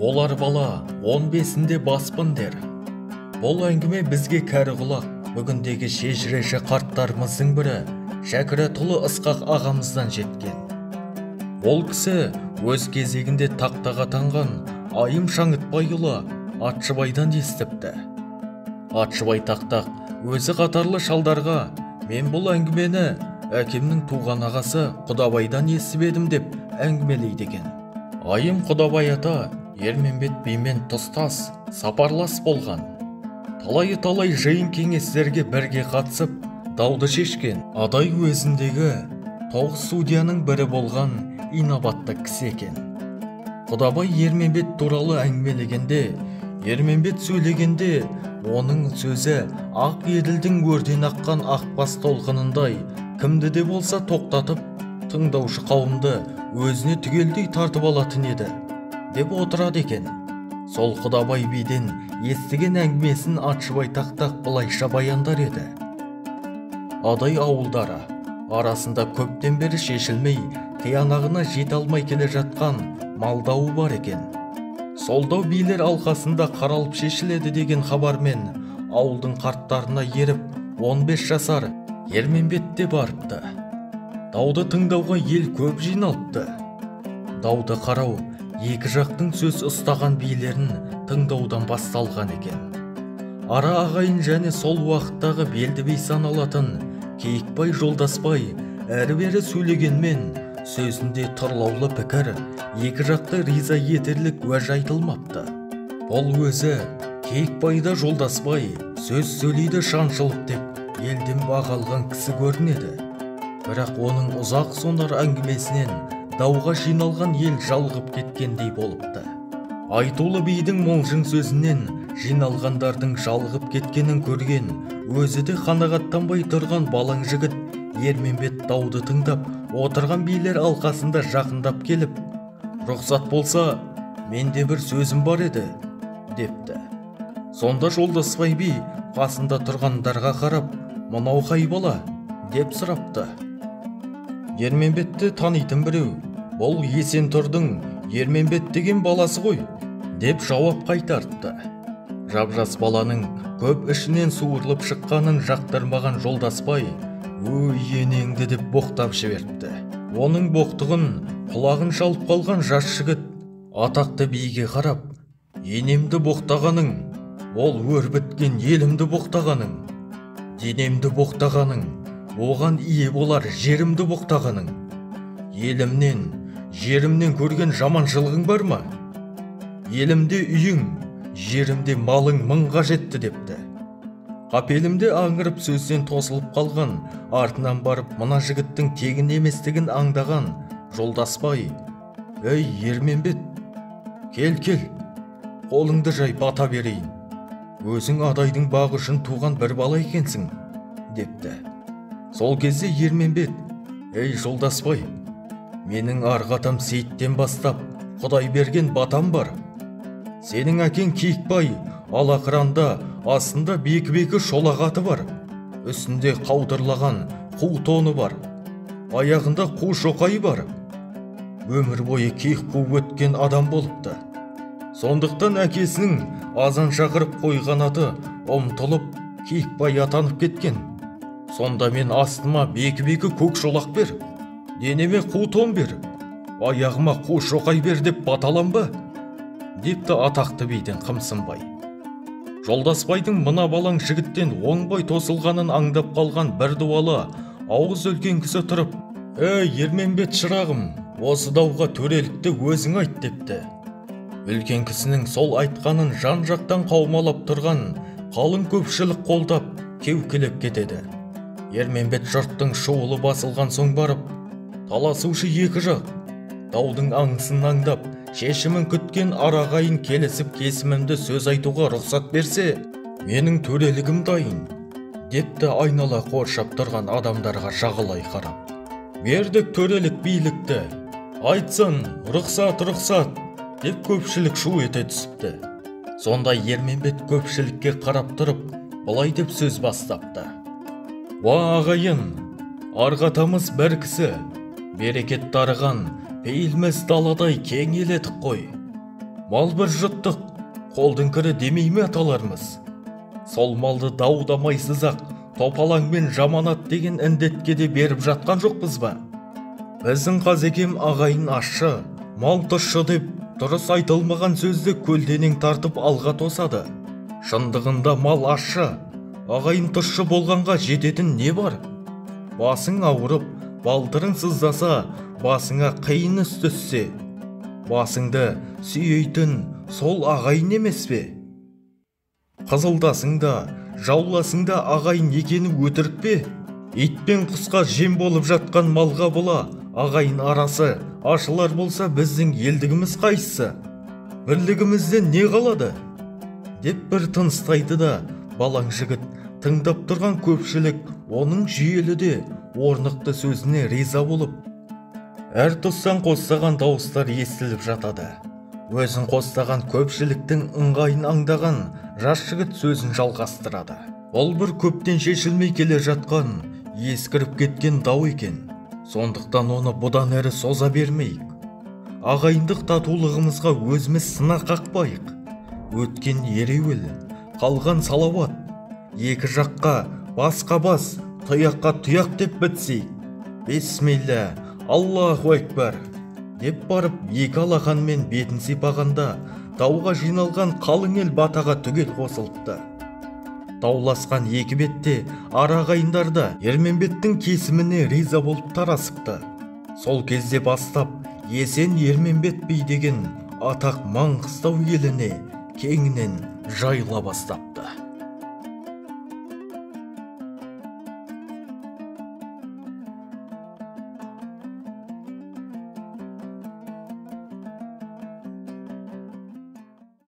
Олар бала 15-інде баспын дер. Бұл әңгіме бізге кәрі құлақ бүгіндегі шежіреші қарттарымыздың бірі Шәкірәтұлы Ысқақ ағамыздан жеткен. Ол кісі өз кезегінде тақтаға атанған Айым Шаңытбайұлы Атшыбайдан естіпті. Атшыбай тақтақ өзі қатарлы шалдарға мен бұл әңгімені әкемнің туған ағасы Құдабайдан естіп едім деп әңгімелейді екен. Айым Құдабай ата Ерменбет бимен тұстас, сапарлас болған. Талай жиын кеңестерге бірге қатысып, дауды шешкен. Адай уезіндегі 9 судьяның бірі болған инабатты кісі екен. Құдабай Ерменбет туралы әңгімелегенде, Ерменбет сөйлегенде, оның сөзі ақ еділдің өрден аққан ақбас толқынындай кімді де болса тоқтатып, тыңдаушы қауымды өзіне түгелдей тартып алатын еді, деп отырады екен. Сол Құдабай биден естіген әңгімесін Атшыбай тақтақ былайша баяндар еді. Адай ауылдары арасында көптен бері шешілмей, қиянағына жете алмай келе жатқан мал дауы бар екен. Сол дау билер алқасында қаралып шешіледі деген хабармен ауылдың қарттарына еріп 15 жасар Ерменбет те барыпты. Дауды тыңдауға ел көп жиналыпты. Дауды қарау екі жақтың сөз ұстаған билерін тыңдаудан басталған екен. Ара ағайын және сол уақыттағы белді би саналатын Кейікбай Жолдасбай әрі-бері сөйлегенмен сөзінде тұрлаулы пікір, екі жақты риза етерлік уәж айтылмапты. Бұл өзі Кейікбайда Жолдасбай сөз сөйлейді шаншылып деп елден бағалған кісі көрінеді. Бірақ оның ұзақ сонар әңгімесінен дауға жиналған ел жалғып кеткендей болыпты. Айтулы бидің молжың сөзінен жиналғандардың жалғып кеткенін көрген, өзі де қанағаттанбай тұрған балаң жігіт Ерменбет дауды тыңдап отырған билер алқасында жақындап келіп, «Рұқсат болса, менде бір сөзім бар еді», депті. Сонда Жолдасбай би қасында тұрғандарға қарап, «Мынау қай бала?» деп сұрапты. Ерменбетті танитын біреу, «Бұл Есентұрдың Ерменбет деген баласы ғой», деп жауап қайтарыпты. Жап-жас баланың көп ішінен суырылып шыққанын жақтырмаған Жолдасбай «Өй енеңді» деп боқтап жіберіпті. Оның боқтығын құлағын шалып қалған жас жігіт атақты биге қарап, «Енемді боқтағаның, ол өр біткен елімді боқтағаның, денемді боқтағаның, оған ие болар жерімді боқтағаның, елімнен, жерімнен көрген жаманшылығың бар ма? Елімде үйің, жерімде малың мыңға жетті» депті. Қапелімде аңырып сөзден тосылып қалған, артынан барып мына жігіттің тегін еместігін аңдаған Жолдасбай, «Ей Ерменбет, кел, қолыңды жай бата берейін. Өзің адайдың бағы үшін туған бір бала екенсің», депті. Сол кезде Ерменбет, «Ей Жолдасбай, менің арғатам Сейіттен бастап Құдай берген батам бар. Сенің әкең Кейікбай алақыранда астында бекі шолақ аты бар. Үстінде қаудырлаған қу тоны бар. Аяғында қу шоқайы бар. Өмір бойы киік қуып өткен адам болыпты. Сондықтан әкесінің азан шақырып қойған аты ұмтылып Кейікбай атанып кеткен. Сонда мен астыма бекі көк шолақ бер, денеме қу тон бер, аяғыма қу шоқай бер деп баталам ба?» депті атақты бидің Қымсынбай. Жолдасбайдың мына балаң жігіттен оңбай тосылғанын аңдап қалған бір дуалы ауыз үлкен кісі тұрып, «Ей Ерменбет шырағым, осы дауға төрелікті өзің айт» депті. Үлкен кісінің сол айтқанын жан жақтан қаумалап тұрған қалың көпшілік қолдап кеукелеп кетеді. Ерменбет жұрттың шуылы басылған соң барып, таласушы екі жақ даудың аңысын аңдап, шешімін күткен арағайын келісіп кесімімді сөз айтуға рұқсат берсе, менің төрелігім дайын, депті айнала қоршап тұрған адамдарға жағалай қарап. «Бердік төрелік билікті, айтсын, рұқсат», деп көпшілік шу ете түсіпті. Сонда Ерменбет көпшілікке қарап тұрып, былай деп сөз бастапты. «Уа ағайын, арғатамыз бір кісі, берекет дарыған, пейілмес даладай кең еледік қой. Мал бір жұттық, қолдың кірі демей ме аталарымыз? Сол малды даудамайсыз-ақ топалаң мен жаманат деген індетке де беріп жатқан жоқпыз ба? Біздің Қазекем ағайын ашшы, мал тұщы деп дұрыс айтылмаған сөзді көлденең тартып алға тосады. Шындығында мал ашшы, ағайын тұщы болғанға жететін не бар? Басың ауырып, балтырың сыздаса, басыңа қиын іс түссе, басыңды сүйейтін сол ағайын емес пе? Қызылдасың да, жауласың да ағайын екені өтірік пе? Ит пен құсқа жем болып жатқан малға бола ағайын арасы ашылар болса, біздің елдігіміз қайсысы? Бірлігімізден не қалады? Деп бір тыныстайды да, балаң жігіт тыңдап тұрған көпшілік оның жүйелі де орнықты сөзіне риза болып, әр тұстан қостаған дауыстар естіліп жатады. Өзін қостаған көпшіліктің ыңғайын аңдаған жас жігіт сөзін жалғастырады. Ол бір көптен шешілмей келе жатқан, ескіріп кеткен дау екен. Сондықтан оны бұдан әрі соза бермейік. Ағайындық татулығымызға өзіміз сынақ қақпайық. Өткен ереуіл, қалған салауат, екі жаққа басқа бас, тұяққа тұяқ деп бітсейік. Бисмилля, Аллаху Акбар деп барып, екі алақанмен бетін сипағанда, дауға жиналған қалың ел батаға түгел қосылыпты. Дауласқан екі бетте ағайындар да Ерменбеттің кесіміне риза болып тарасыпты. Сол кезде бастап Есен Ерменбет би деген атақ Маңғыстау еліне кеңінен жайыла бастапты.